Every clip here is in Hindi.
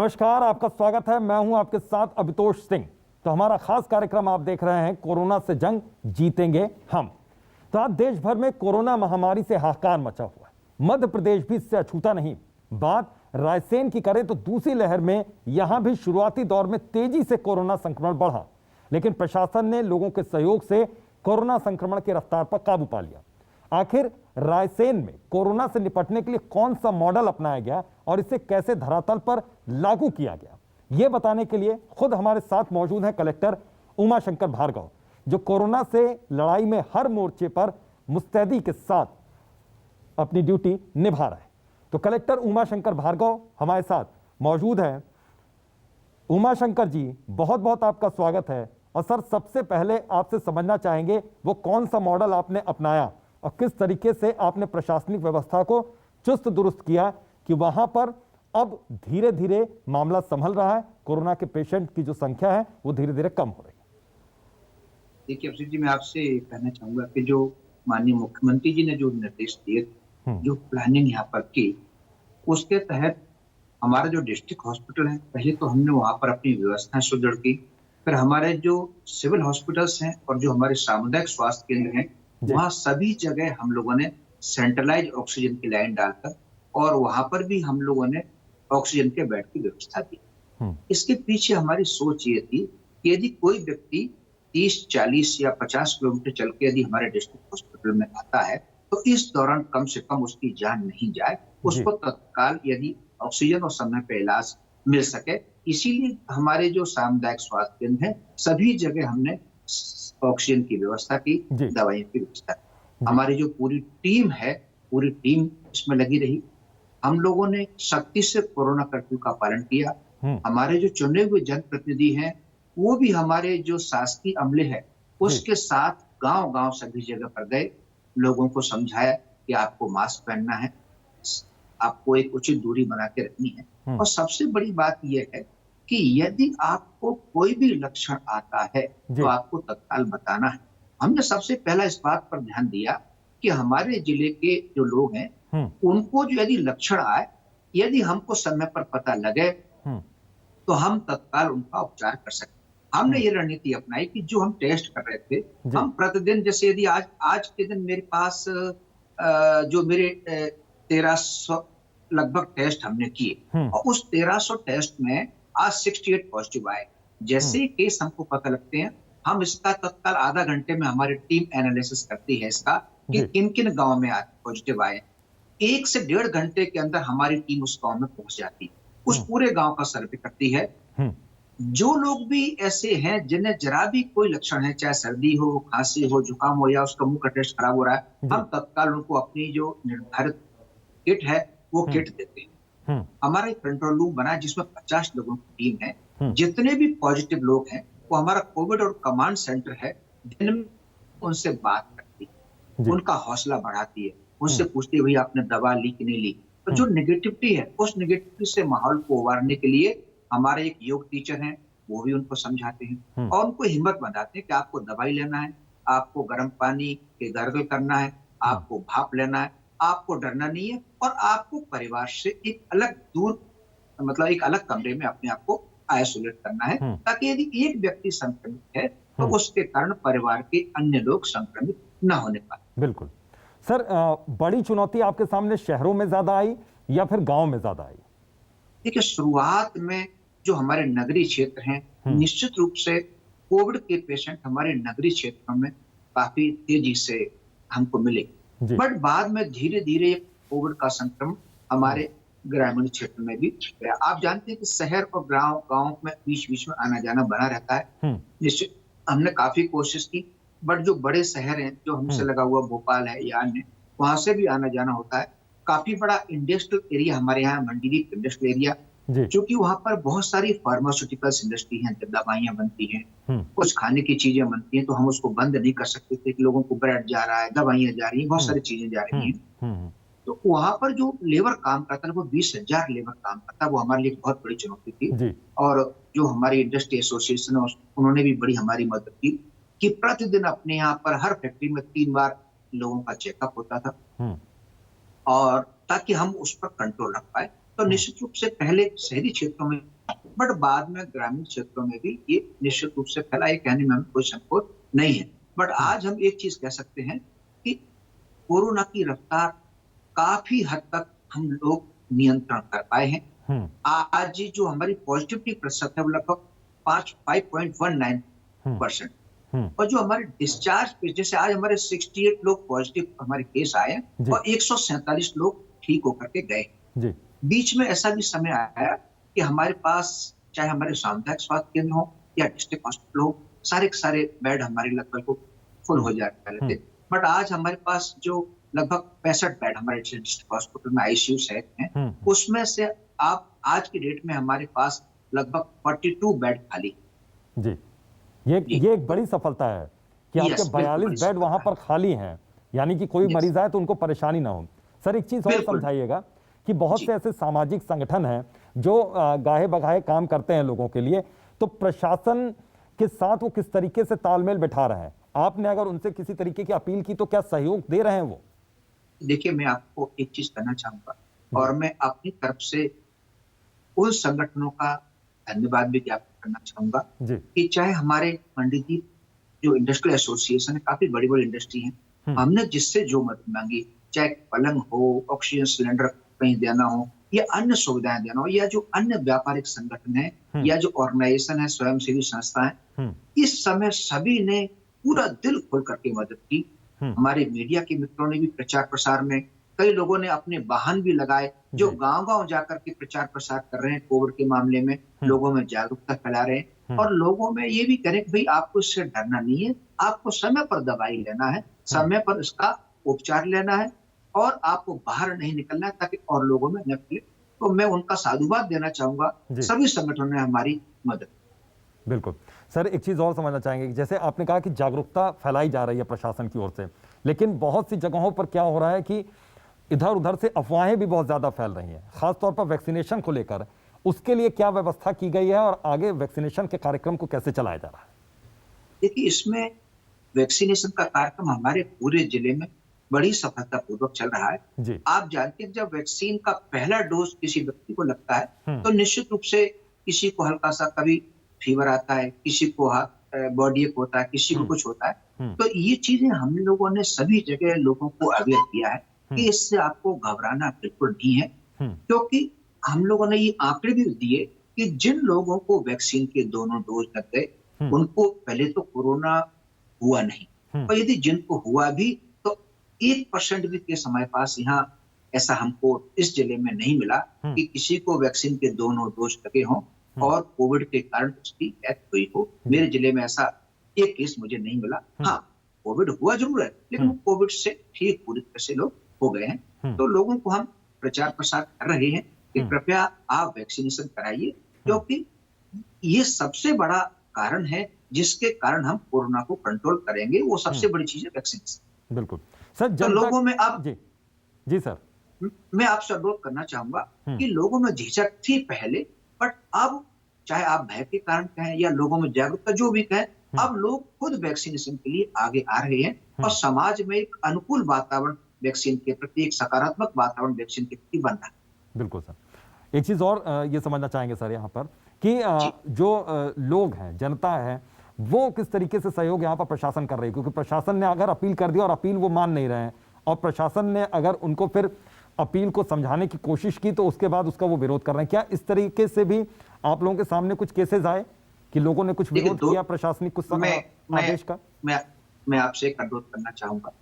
नमस्कार, आपका स्वागत है। मैं हूं आपके साथ अभितोष सिंह। तो हमारा खास कार्यक्रम आप देख रहे हैं, कोरोना से जंग जीतेंगे हम। तो आज देश भर में कोरोना महामारी से हाहाकार मचा हुआ है। मध्य प्रदेश भी इससे अछूता नहीं। बात रायसेन की करें तो दूसरी लहर में यहां भी शुरुआती दौर में तेजी से कोरोना संक्रमण बढ़ा, लेकिन प्रशासन ने लोगों के सहयोग से कोरोना संक्रमण की रफ्तार पर काबू पा लिया। आखिर रायसेन में कोरोना से निपटने के लिए कौन सा मॉडल अपनाया गया और इसे कैसे धरातल पर लागू किया गया, यह बताने के लिए खुद हमारे साथ मौजूद हैं कलेक्टर उमाशंकर भार्गव, जो कोरोना से लड़ाई में हर मोर्चे पर मुस्तैदी के साथ अपनी ड्यूटी निभा रहे हैं। तो कलेक्टर उमाशंकर भार्गव हमारे साथ मौजूद हैं। उमाशंकर जी, बहुत बहुत आपका स्वागत है। और सर, सबसे पहले आपसे समझना चाहेंगे वो कौन सा मॉडल आपने अपनाया और किस तरीके से आपने प्रशासनिक व्यवस्था को चुस्त दुरुस्त किया कि वहां पर अब धीरे धीरे मामला संभल रहा है, कोरोना के पेशेंट की जो संख्या है वो धीरे धीरे कम हो रही है। देखिए अभिषेक जी, मैं आपसे कहना चाहूंगा कि जो माननीय मुख्यमंत्री जी ने जो निर्देश दिए, जो प्लानिंग यहाँ पर की, उसके तहत हमारा जो डिस्ट्रिक्ट हॉस्पिटल है, पहले तो हमने वहां पर अपनी व्यवस्थाएं सुदृढ़ की। फिर हमारे जो सिविल हॉस्पिटल्स हैं और जो हमारे सामुदायिक स्वास्थ्य केंद्र हैं, वहां सभी जगह हम लोगों ने सेंट्रलाइज ऑक्सीजन की लाइन डालकर और वहां पर भी हम लोगों ने ऑक्सीजन के बेड की व्यवस्था दी। इसके पीछे हमारी सोच ये थी कि यदि कोई व्यक्ति 30, 40 या 50 किलोमीटर चल के यदि हमारे डिस्ट्रिक्ट हॉस्पिटल में आता है, तो इस दौरान कम से कम उसकी जान नहीं जाए, उसको तत्काल यदि ऑक्सीजन और समय पर इलाज मिल सके। इसीलिए हमारे जो सामुदायिक स्वास्थ्य केंद्र हैं, सभी जगह हमने ऑक्सीजन की व्यवस्था की, दवाइयों की व्यवस्था की। हमारी जो पूरी टीम है, पूरी टीम इसमें लगी रही। हम लोगों ने सख्ती से कोरोना कर्फ्यू का पालन किया। हमारे जो चुने हुए जनप्रतिनिधि हैं, वो भी हमारे जो शासकीय अमले है उसके साथ गांव गांव सभी जगह पर गए, लोगों को समझाया कि आपको मास्क पहनना है, आपको एक उचित दूरी बना के रखनी है। और सबसे बड़ी बात यह है कि यदि आपको कोई भी लक्षण आता है तो आपको तत्काल बताना है। हमने सबसे पहला इस बात पर ध्यान दिया कि हमारे जिले के जो लोग हैं, उनको जो यदि लक्षण आए, यदि हमको समय पर पता लगे तो हम तत्काल उनका उपचार कर सकते। हमने ये रणनीति अपनाई कि जो हम टेस्ट कर रहे थे, हम प्रतिदिन, जैसे यदि आज के दिन मेरे पास जो मेरे 1300 लगभग टेस्ट हमने किए और उस 1300 टेस्ट में आज 68 पॉजिटिव आए। जैसे ही केस हमको पता लगते हैं, हम इसका तत्काल आधा घंटे में हमारी टीम एनालिसिस करती है इसका कि किन किन गांव में आज पॉजिटिव आए। 1 से 1.5 घंटे के अंदर हमारी टीम उस गांव में पहुंच जाती है, उस पूरे गांव का सर्वे करती है। जो लोग भी ऐसे हैं जिन्हें जरा भी कोई लक्षण है, चाहे सर्दी हो, खांसी हो, जुकाम हो या उसका मुंह का टेस्ट खराब हो रहा है, हम तत्काल उनको अपनी जो निर्धारित किट है वो किट देते हैं। हमारा एक कंट्रोल रूम बना है जिसमें 50 लोगों की टीम है। जितने भी पॉजिटिव लोग हैं वो हमारा कोविड और कमांड सेंटर है, दिन में उनसे बात करती है, उनका हौसला बढ़ाती है, उनसे पूछती है भाई आपने दवा ली कि नहीं ली। तो जो नेगेटिविटी है, उस नेगेटिविटी से माहौल को उबारने के लिए हमारे एक योग टीचर हैं, वो भी उनको समझाते हैं और उनको हिम्मत बनाते हैं कि आपको दवाई लेना है, आपको गर्म पानी के गार्गल करना है, आपको भाप लेना है, आपको डरना नहीं है और आपको परिवार से एक अलग दूर, मतलब एक अलग कमरे में अपने आप को आइसोलेट करना है, ताकि यदि एक व्यक्ति संक्रमित है तो उसके कारण परिवार के अन्य लोग संक्रमित न होने पाए। बिल्कुल सर, बड़ी चुनौती आपके सामने शहरों में ज्यादा आई या फिर गांव में ज्यादा आई? देखिए, शुरुआत में जो हमारे नगरीय क्षेत्र हैं, निश्चित रूप से कोविड के पेशेंट हमारे नगरीय क्षेत्रों में काफी तेजी से हमको मिले, बट बाद में धीरे धीरे कोविड का संक्रमण हमारे ग्रामीण क्षेत्र में भी गया। आप जानते हैं कि शहर और गांव में बीच बीच में आना जाना बना रहता है। निश्चित हमने काफी कोशिश की, बट जो बड़े शहर हैं, जो हमसे लगा हुआ भोपाल है या अन्य, वहां से भी आना जाना होता है। काफी बड़ा इंडस्ट्रियल एरिया हमारे यहाँ मंडीदीप इंडस्ट्रियल एरिया, क्योंकि वहां पर बहुत सारी फार्मास्यूटिकल्स इंडस्ट्री है, दवाइयां बनती हैं, कुछ खाने की चीजें बनती हैं, तो हम उसको बंद नहीं कर सकते थे कि लोगों को ब्रेड जा रहा है, दवाइयां जा रही हैं, बहुत सारी चीजें जा रही हैं। तो वहां पर जो लेबर काम करता है, वो 20,000 लेबर काम करता है, वो हमारे लिए बहुत बड़ी चुनौती थी। और जो हमारी इंडस्ट्री एसोसिएशन है, उन्होंने भी बड़ी हमारी मदद की कि प्रतिदिन अपने यहाँ पर हर फैक्ट्री में 3 बार लोगों का चेकअप होता था और ताकि हम उस पर कंट्रोल रख पाए। तो निश्चित रूप से पहले शहरी क्षेत्रों में बट बाद में ग्रामीण क्षेत्रों में भी ये निश्चित रूप से फैला, ये कहने में हमें कोई संकोच नहीं है। बट आज हम एक चीज कह सकते हैं कि कोरोना की रफ्तार काफी हद तक हम लोग नियंत्रण कर पाए हैं। आज जो हमारी पॉजिटिविटी प्रतिशत है वो लगभग 5.19%, और जो हमारे डिस्चार्ज पे, जैसे आज हमारे 68 लोग पॉजिटिव हमारे केस आए और 147 लोग ठीक होकर के गए। बीच में ऐसा भी समय आया कि हमारे पास चाहे हमारे सामुदायिक स्वास्थ्य केंद्र हो या डिस्ट्रिक्ट हॉस्पिटल हो, सारे के सारे बेड हमारे लगभग फुल हो जा रहे थे। बट आज हमारे पास जो लगभग 65 बेड हमारे डिस्ट्रिक्ट हॉस्पिटल में आईसीयू सेट हैं, उसमें से आप आज की डेट में हमारे पास लगभग 42 बेड खाली। जी, ये एक बड़ी सफलता है कि आपके 42 बेड वहां पर खाली हैं, यानी कि कोई मरीज आए तो उनको परेशानी ना हो। सर, एक चीज और समझाइएगा कि बहुत से ऐसे सामाजिक संगठन हैं जो गाहे बगाहे काम करते हैं लोगों के लिए, तो प्रशासन के साथ वो किस तरीके से तालमेल बिठा रहे हैं? आपने अगर उनसे किसी तरीके की अपील की तो क्या सहयोग दे रहे हैं वो? देखिए, मैं आपको एक चीज कहना चाहूंगा, और मैं अपनी तरफ से उन संगठनों का धन्यवाद भी ज्ञापित करना चाहूंगा कि चाहे हमारे पंडित जी जो इंडस्ट्रियल एसोसिएशन है, काफी बड़ी बड़ी इंडस्ट्री है, हमने जिससे जो मदद मांगी, चाहे पलंग हो, ऑक्सीजन सिलेंडर कहीं देना हो, या अन्य सुविधाएं देना हो, या जो अन्य व्यापारिक संगठन है या जो ऑर्गेनाइजेशन है, स्वयंसेवी संस्थाएं, इस समय सभी ने पूरा दिल खोल करके मदद की। हमारे मीडिया के मित्रों ने भी प्रचार प्रसार में, कई लोगों ने अपने वाहन भी लगाए जो गांव-गांव जाकर के प्रचार प्रसार कर रहे हैं कोविड के मामले में, लोगों में जागरूकता फैला रहे हैं, और लोगों में ये भी करें कि भाई आपको इससे डरना नहीं है, आपको समय पर दवाई लेना है, समय पर इसका उपचार लेना है, और आपको बाहर नहीं निकलना है ताकि और लोगों में न फैले। तो मैं उनका साधुवाद देना चाहूंगा, सभी संगठनों ने हमारी मदद। बिल्कुल सर, एक चीज और समझना चाहेंगे कि जैसे आपने कहा कि जागरूकता फैलाई जा रही है प्रशासन की ओर से, लेकिन बहुत सी जगहों पर क्या हो रहा है कि इधर उधर से अफवाहें भी बहुत ज्यादा फैल रही हैं, खासतौर पर वैक्सीनेशन को लेकर। उसके लिए क्या व्यवस्था की गई है और आगे वैक्सीनेशन के कार्यक्रम को कैसे चलाया जा रहा है? देखिए, इसमें वैक्सीनेशन का कार्यक्रम हमारे पूरे जिले में बड़ी सफलतापूर्वक चल रहा है। आप जानते हैं, जब वैक्सीन का पहला डोज किसी व्यक्ति को लगता है तो निश्चित रूप से किसी को हल्का सा कभी फीवर आता है, किसी को बॉडी एक होता है, किसी को कुछ होता है। तो ये चीजें हम लोगों ने सभी जगह लोगों को अवेयर किया है कि इससे आपको घबराना बिल्कुल नहीं है, क्योंकि हम लोगों ने ये आंकड़े भी दिए कि जिन लोगों को वैक्सीन के दोनों डोज लग गए उनको पहले तो कोरोना हुआ नहीं, और यदि जिनको हुआ भी तो 1% भी केस हमारे पास यहाँ ऐसा हमको इस जिले में नहीं मिला कि किसी को वैक्सीन के दोनों डोज लगे हों और कोविड के कारण उसकी डेथ हुई हो। मेरे जिले में ऐसा एक केस मुझे नहीं मिला। हाँ, कोविड हुआ जरूर है, लेकिन कोविड से ठीक पूरी तरह से लोग हो गए हैं। तो लोगों को हम प्रचार प्रसार कर रहे हैं कि कृपया आप वैक्सीनेशन कराइए, क्योंकि ये सबसे बड़ा कारण है जिसके कारण हम कोरोना को कंट्रोल करेंगे। वो सबसे बड़ी चीज है वैक्सीनेशन। बिल्कुल सर, तो लोगों में अब जी सर, मैं आपसे अनुरोध करना चाहूंगा कि लोगों में झिझक थी पहले, बट अब चाहे आप भय के कारण कहें या लोगों में जागरूकता जो भी कहें, अब लोग खुद वैक्सीनेशन के लिए आगे आ रहे हैं और समाज में एक अनुकूल वातावरण वैक्सीन के प्रति, एक सकारात्मक वातावरण वैक्सीन के प्रति बन रहा है। बिल्कुल सर, एक चीज और ये समझना चाहेंगे सर यहाँ पर कि जो लोग हैं, जनता है, वो किस तरीके से सहयोग यहाँ पर प्रशासन कर रही है, क्योंकि प्रशासन ने अगर अपील कर दी और अपील वो मान नहीं रहे हैं, और प्रशासन ने अगर उनको फिर अपील को समझाने की कोशिश की तो उसके बाद उसका वो विरोध कर रहे हैं। क्या इस तरीके से भी आप लोगों के सामने कुछ केसेस आए कि लोगों ने कुछ विरोध किया प्रशासनिक कुछ आदेश का? मैं आपसे एक अनुरोध करना चाहूंगा।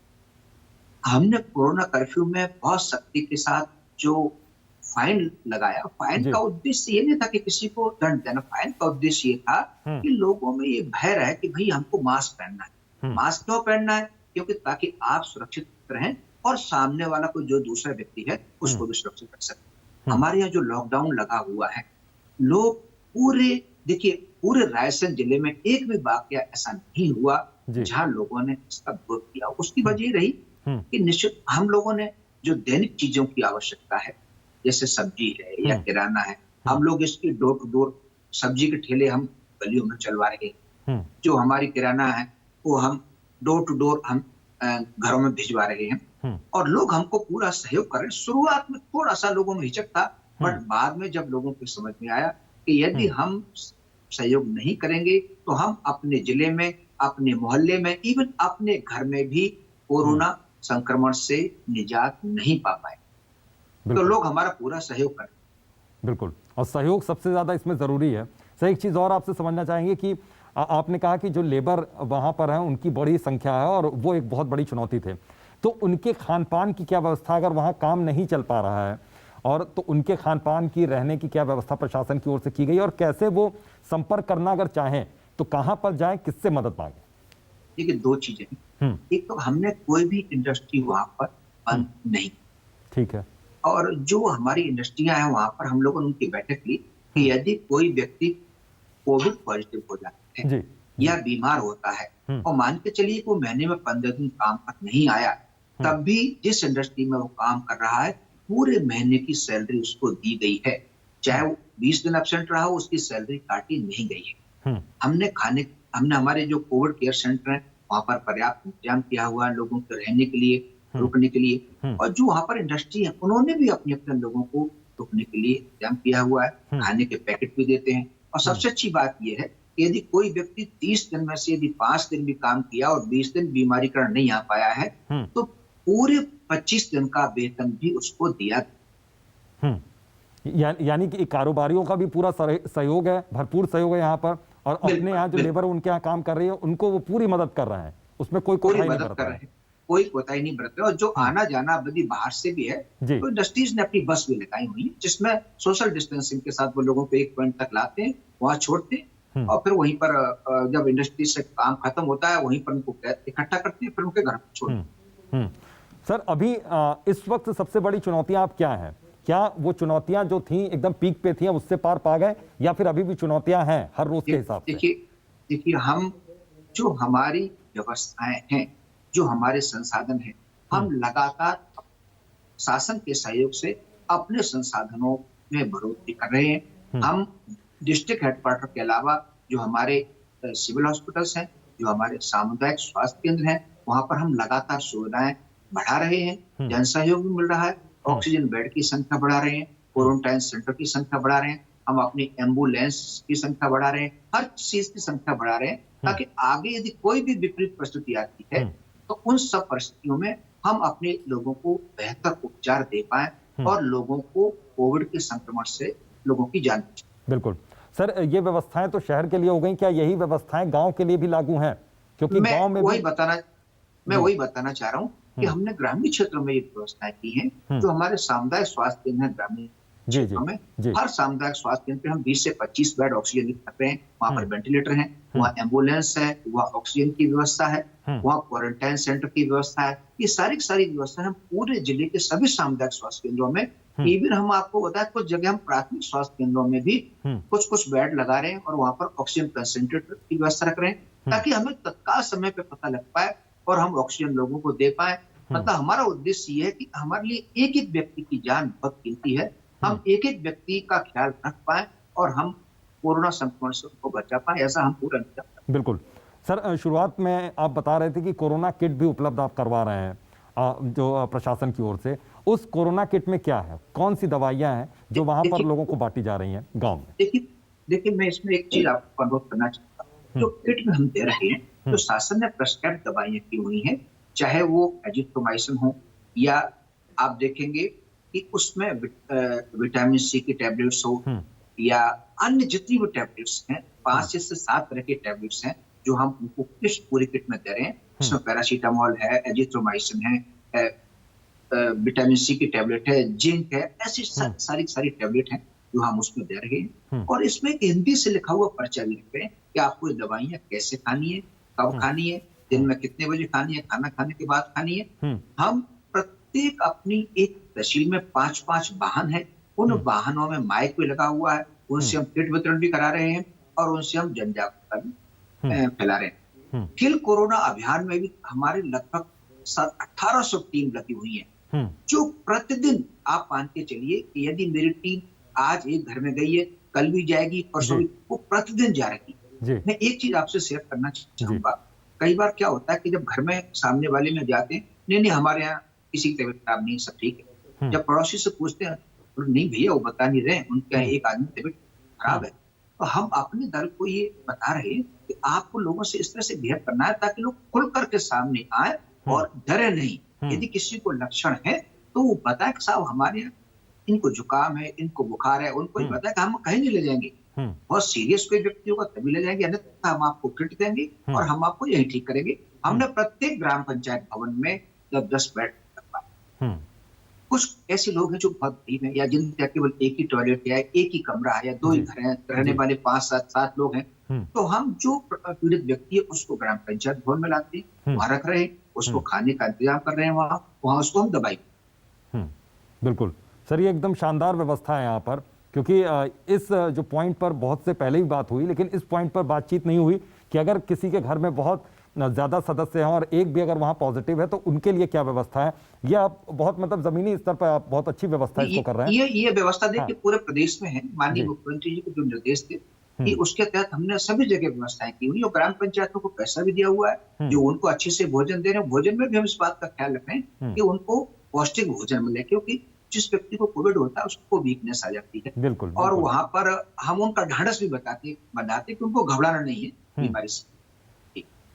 हमने कोरोना कर्फ्यू में बहुत सख्ती के साथ जो फाइन लगाया, फाइन का उद्देश्य ये नहीं था कि किसी को दंड देना, फाइन का उद्देश्य ये था कि लोगों में ये भय रहे कि भाई हमको मास्क पहनना है। मास्क क्यों पहनना है? क्योंकि ताकि आप सुरक्षित रहें और सामने वाला कोई जो दूसरा व्यक्ति है उसको भी सुरक्षित रख सके। हमारे यहाँ जो लॉकडाउन लगा हुआ है, लोग पूरे रायसेन जिले में एक भी वाकया ऐसा नहीं हुआ जहां लोगों ने इसका विरोध किया। उसकी वजह रही कि निश्चित हम लोगों ने जो दैनिक चीजों की आवश्यकता है, जैसे सब्जी है या किराना है, हम लोग इसकी डोर टू डोर सब्जी के ठेले हम गलियों में चलवा रहे हैं। जो हमारी किराना है वो हम डोर टू डोर हम घरों में भिजवा रहे हैं, और लोग हमको पूरा सहयोग कर रहे हैं। शुरुआत में थोड़ा सा लोगों में हिचक था, बट बाद में जब लोगों को समझ में आया कि यदि हम सहयोग नहीं करेंगे तो हम अपने जिले में, अपने मोहल्ले में, इवन अपने घर में भी कोरोना संक्रमण से निजात नहीं पा पाए। तो बिल्कुल लोग हमारा पूरा सहयोग करें। बिल्कुल, और सहयोग सबसे ज्यादा इसमें जरूरी है। सर, एक चीज और आपसे समझना चाहेंगे कि आपने कहा कि जो लेबर वहां पर है उनकी बड़ी संख्या है और वो एक बहुत बड़ी चुनौती थे, तो उनके खान पान की क्या व्यवस्था, अगर वहां काम नहीं चल पा रहा है और तो उनके खान पान की, रहने की क्या व्यवस्था प्रशासन की ओर से की गई, और कैसे वो संपर्क करना अगर चाहें तो कहां पर जाएं, किससे मदद मांगे? देखिए, दो चीजें हैं। एक तो हमने कोई भी इंडस्ट्री वहां पर बंद नहीं, ठीक है, और जो हमारी इंडस्ट्रियां हैं वहां पर हम लोगों ने उनकी बैठक ली कि यदि कोई व्यक्ति कोविड पॉजिटिव हो जाता है जी या बीमार होता है और मान के चलिए वो महीने में 15 दिन काम पर नहीं आया, तब भी जिस इंडस्ट्री में वो काम कर रहा है पूरे महीने की सैलरी उसको दी गई है। चाहे वो 20 दिन एब्सेंट रहा हो, उसकी सैलरी काटी नहीं गई है। हमने हमारे जो कोविड केयर सेंटर है वहां पर पर्याप्त इंतजाम किया हुआ है लोगों के रहने के लिए, रुकने के लिए, और जो वहां पर इंडस्ट्री है उन्होंने भी अपने अपने लोगों को रुकने के लिए इंतजाम किया हुआ है। खाने के पैकेट भी देते हैं। और सबसे अच्छी बात यह है कि यदि कोई व्यक्ति 30 दिन में से यदि 5 दिन भी काम किया और 20 दिन बीमारी कारण नहीं आ पाया है तो पूरे 25 दिन का वेतन भी उसको दिया। यानी कि कारोबारियों का भी पूरा सहयोग है, भरपूर सहयोग है यहाँ पर, और अपने यहाँ जो लेबर उनके यहाँ काम कर रही है उनको वो पूरी मदद कर रहे हैं, उसमें कोई कोताही नहीं बरत रहा है। कोई कोताही नहीं बरत रहा। और जो आना जाना यदि बाहर से भी है तो इंडस्ट्रीज ने अपनी बस भी लगाई हुई है जिसमें सोशल डिस्टेंसिंग के साथ वो लोगों को एक पॉइंट तक लाते हैं, वहां छोड़ते हैं और फिर वहीं पर जब इंडस्ट्री से काम खत्म होता है वहीं पर उनको इकट्ठा करते हैं, फिर उनके घर छोड़ते हैं। सर, अभी इस वक्त सबसे बड़ी चुनौतियां आप क्या हैं? क्या वो चुनौतियां जो थी एकदम पीक पे थी उससे पार पा गए, या फिर अभी भी चुनौतियां हैं हर रोज के हिसाब से? देखिए, हम जो हमारी व्यवस्थाएं हैं, जो हमारे संसाधन हैं, हम लगातार शासन के सहयोग से अपने संसाधनों में बढ़ोतरी कर रहे हैं। हम डिस्ट्रिक्ट हेडक्वार्टर के अलावा जो हमारे सिविल हॉस्पिटल्स हैं, जो हमारे सामुदायिक स्वास्थ्य केंद्र हैं, वहां पर हम लगातार सुविधाएं बढ़ा रहे हैं। जन सहयोग भी मिल रहा है, ऑक्सीजन बेड की संख्या बढ़ा रहे हैं, क्वारंटाइन सेंटर की संख्या बढ़ा रहे हैं, हम अपनी एम्बुलेंस की संख्या बढ़ा रहे हैं, हर चीज की संख्या बढ़ा रहे हैं ताकि आगे यदि कोई भी विपरीत परिस्थिति आती है तो उन सब परिस्थितियों में हम अपने लोगों को बेहतर उपचार दे पाए और लोगों को कोविड के संक्रमण से लोगों की जान बचाए। बिल्कुल सर, ये व्यवस्थाएं तो शहर के लिए हो गई, क्या यही व्यवस्थाएं गांव के लिए भी लागू हैं? क्योंकि गांव में वही बताना चाह रहा हूँ कि हमने ग्रामीण क्षेत्रों में ये व्यवस्थाएं की हैं। जो हमारे सामुदायिक स्वास्थ्य केंद्र हैं ग्रामीण क्षेत्रों में, हर सामुदायिक स्वास्थ्य केंद्र पे हम 20 से 25 बेड ऑक्सीजन रख रहे हैं। वहां पर वेंटिलेटर है, वहाँ एम्बुलेंस है, वहाँ ऑक्सीजन की व्यवस्था है, वहाँ क्वारंटाइन सेंटर की व्यवस्था है। ये सारी व्यवस्था हम पूरे जिले के सभी सामुदायिक स्वास्थ्य केंद्रों में, इवन हम आपको बताएं कुछ जगह हम प्राथमिक स्वास्थ्य केंद्रों में भी कुछ बेड लगा रहे हैं और वहां पर ऑक्सीजन कंसेंट्रेटर की व्यवस्था रख रहे हैं ताकि हमें तत्काल समय पे पता लग पाए और हम ऑक्सीजन लोगों को दे पाए। मतलब हमारा उद्देश्य ये है कि हमारे लिए एक एक व्यक्ति की जान बहुत कीमती है, हम एक एक व्यक्ति का ख्याल रख पाए और हम कोरोना संक्रमण से उनको बचा पाए, ऐसा हम पूरा इंतजाम करें। बिल्कुल सर, शुरुआत में आप बता रहे थे कि कोरोना किट भी उपलब्ध आप करवा रहे हैं जो प्रशासन की ओर से। उस कोरोना किट में क्या है, कौन सी दवाइयां हैं जो वहां पर लोगों को बांटी जा रही हैं गांव में? देखिए, मैं इसमें एक चीज आपको अनुरोध करना चाहता हूँ। जो किट में हम दे रहे हैं, तो शासन ने प्रेस्क्राइब दवाइयां की हुई हैं, चाहे वो एजिथ्रोमाइसिन हो या आप देखेंगे कि उसमें विटामिन सी की टैबलेट्स हो या अन्य जितनी भी टैबलेट्स हैं, 5 से 7 तरह के टैबलेट्स हैं जो हम उनको पूरी किट में दे रहे हैं। इसमें पैरासीटामोल है, एजिथ्रोमाइसिन है, विटामिन सी की टैबलेट है, जिंक है, ऐसी सारी टैबलेट हैं जो हम उसमें दे रहे हैं। और इसमें हिंदी से लिखा हुआ पर्चा भी लिख रहे हैं कि आपको ये दवाइयां कैसे खानी है, कब खानी है, दिन में कितने बजे खानी है, खाना खाने के बाद खानी है। हम प्रत्येक अपनी एक तहसील में 5-5 वाहन है, उन वाहनों में माइक भी लगा हुआ है, उनसे हम किट वितरण भी करा रहे हैं और उनसे हम जन जागरूकता भी फैला रहे हैं। किल कोरोना अभियान में भी हमारे लगभग 1800 टीम लगी हुई है जो प्रतिदिन, आप मान के चलिए कि यदि मेरी टीम आज एक घर में गई है, कल भी जाएगी, परसों भी, वो प्रतिदिन जा रही है। मैं एक चीज आपसे शेयर करना चाहूंगा। कई बार क्या होता है कि जब घर में सामने वाले में जाते हैं, नहीं हमारे यहाँ किसी की तबीयत खराब नहीं, सब ठीक है। जब पड़ोसी से पूछते हैं, नहीं भैया वो बता नहीं रहे, उनके यहाँ एक आदमी तबीयत खराब है। तो हम अपने दल को ये बता रहे हैं कि आपको लोगों से इस तरह से बिहेव करना है ताकि लोग खुल करके सामने आए और डरे नहीं। यदि किसी को लक्षण है तो वो बताए कि साहब हमारे यहाँ इनको जुकाम है, इनको बुखार है, उनको ही बताए कि हम कहीं नहीं ले जाएंगे। बहुत सीरियस कोई व्यक्ति होगा तभी ले जाएंगे, अन्यथा हम आपको किट देंगे और हम आपको यही ठीक करेंगे। हमने प्रत्येक ग्राम पंचायत भवन में 10 बेड लगवाए। कुछ ऐसे लोग हैं जो बहुत गरीब हैं या जिनका केवल एक ही टॉयलेट है, एक ही कमरा है या 2 ही घर हैं, रहने वाले 5-7 लोग हैं, तो हम जो पीड़ित व्यक्ति है उसको ग्राम पंचायत भवन में लाते हैं, वहां रख रहे हैं, उसको खाने का इंतजाम कर रहे हैं, वहां उसको हम दवाई। बिल्कुल सर, ये एकदम शानदार व्यवस्था है यहाँ पर, क्योंकि इस जो पॉइंट पर बहुत से पहले ही बात हुई, लेकिन इस पॉइंट पर बातचीत नहीं हुई कि अगर किसी के घर में बहुत ज्यादा सदस्य हैं और एक भी अगर वहां पॉजिटिव है तो उनके लिए क्या व्यवस्था है। ये आप बहुत मतलब जमीनी स्तर पर आप बहुत अच्छी व्यवस्था इसको कर रहे हैं। ये व्यवस्था देखिए पूरे प्रदेश में है। माननीय मुख्यमंत्री जी के जो निर्देश थे कि उसके तहत हमने सभी जगह व्यवस्थाएं की हुई और ग्राम पंचायतों को पैसा भी दिया हुआ है, जो उनको अच्छे से भोजन दे रहे हैं। भोजन में भी हम इस बात का ख्याल रख रहे हैं कि उनको पौष्टिक भोजन मिले, क्योंकि जिस व्यक्ति को कोविड होता है उसको वीकनेस आ जाती है। बिल्कुल, और वहां पर हम उनका ढांढस भी बताते कि उनको घबराना नहीं है बीमारी से।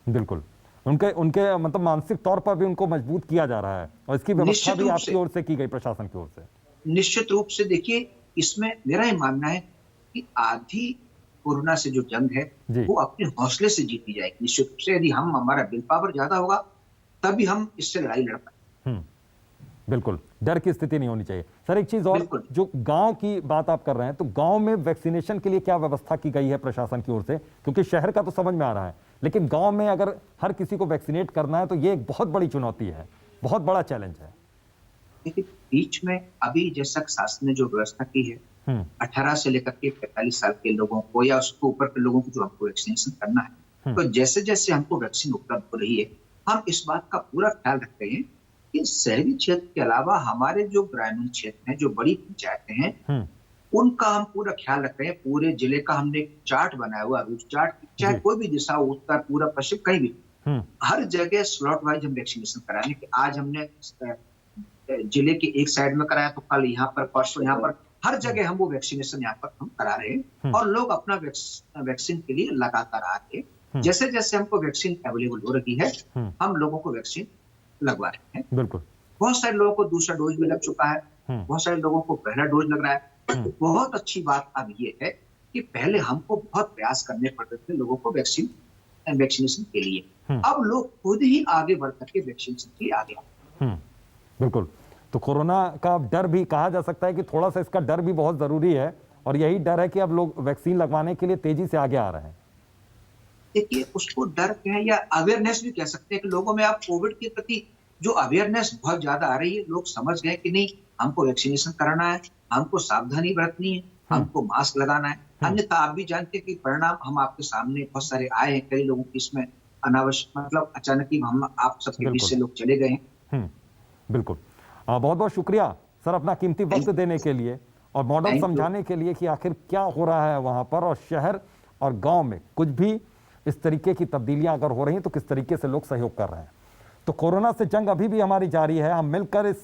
बिल्कुल, उनके मतलब मानसिक तौर पर भी उनको मजबूत किया जा रहा है और इसकी व्यवस्था भी आपकी ओर से की गई, प्रशासन की ओर से। निश्चित रूप से देखिए, इसमें मेरा ये मानना है कि आधी कोरोना से जो जंग है वो अपने हौसले से जीती जाएगी। निश्चित रूप से यदि हमारा विल पावर ज्यादा होगा तभी हम इससे लड़ाई लड़ पाएंगे। बिल्कुल, डर की स्थिति नहीं होनी चाहिए। सर एक चीज और, जो गांव की बात आप कर रहे हैं, तो गांव में वैक्सीनेशन के लिए क्या व्यवस्था की गई है प्रशासन की ओर से? क्योंकि शहर का तो समझ में आ रहा है, लेकिन गांव में अगर हर किसी को वैक्सीनेट करना है तो ये एक बहुत बड़ी चुनौती है, बहुत बड़ा चैलेंज है। देखिए, बीच में अभी जैसा शासन ने जो व्यवस्था की है, 18 से लेकर के 45 साल के लोगों को या उसके ऊपर के लोगों को जो हमको वैक्सीनेशन करना है, तो जैसे जैसे हमको वैक्सीन उपलब्ध हो रही है, हम इस बात का पूरा ख्याल रख रहे हैं कि शहरी क्षेत्र के अलावा हमारे जो ग्रामीण क्षेत्र हैं, जो बड़ी पंचायतें हैं, उनका हम पूरा ख्याल रख रहे हैं। पूरे जिले का हमने एक चार्ट बनाया हुआ, रूट चार्ट, चाहे कोई भी दिशा, उत्तर, पूरा, पश्चिम, कहीं भी, हर जगह स्लॉट वाइज हम वैक्सीनेशन कराने के। आज हमने जिले के एक साइड में कराया तो कल यहाँ पर, परसों यहाँ पर, हर जगह हम वो वैक्सीनेशन यहाँ पर हम करा रहे हैं और लोग अपना वैक्सीन के लिए लगातार आ रहे हैं। जैसे जैसे हमको वैक्सीन अवेलेबल हो रही है, हम लोगों को वैक्सीन लगवा रहे हैं। बिल्कुल, बहुत सारे लोगों को दूसरा डोज भी लग चुका है, बहुत सारे लोगों को पहला डोज लग रहा है। बहुत अच्छी बात अब ये है कि पहले हमको बहुत प्रयास करने पड़ते थे लोगों को वैक्सीनेशन के लिए, अब लोग खुद ही आगे बढ़ करके वैक्सीनेशन के लिए आगे आए। बिल्कुल, तो कोरोना का डर भी कहा जा सकता है कि थोड़ा सा इसका डर भी बहुत जरूरी है, और यही डर है कि अब लोग वैक्सीन लगवाने के लिए तेजी से आगे आ रहे हैं। देखिए, उसको डर कहें या अवेयरनेस भी कह सकते हैं कि लोगों में आप कोविड के प्रति जो अवेयरनेस बहुत ज्यादा आ रही है, लोग समझ गए कि नहीं, हमको वैक्सीनेशन कराना है, हमको सावधानी बरतनी है, हमको मास्क लगाना है। अन्यथा आप भी जानते हैं कि परिणाम हम आपके सामने बहुत सारे आए हैं, कई लोगों की इसमें अनावश्यक, मतलब अचानक ही हम आप सबके बीच से लोग चले गए हैं। बिल्कुल, बहुत बहुत शुक्रिया सर अपना कीमती वक्त देने के लिए और मॉडल समझाने के लिए कि आखिर क्या हो रहा है वहां पर, और शहर और गांव में कुछ भी इस तरीके की तब्दीलियां अगर हो रही हैं तो किस तरीके से लोग सहयोग कर रहे हैं। तो कोरोना से जंग अभी भी हमारी जारी है, हम मिलकर इस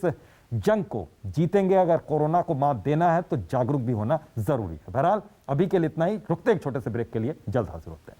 जंग को जीतेंगे। अगर कोरोना को मात देना है तो जागरूक भी होना जरूरी है। बहरहाल अभी के लिए इतना ही, रुकते एक छोटे से ब्रेक के लिए, जल्द हाजिर होते हैं।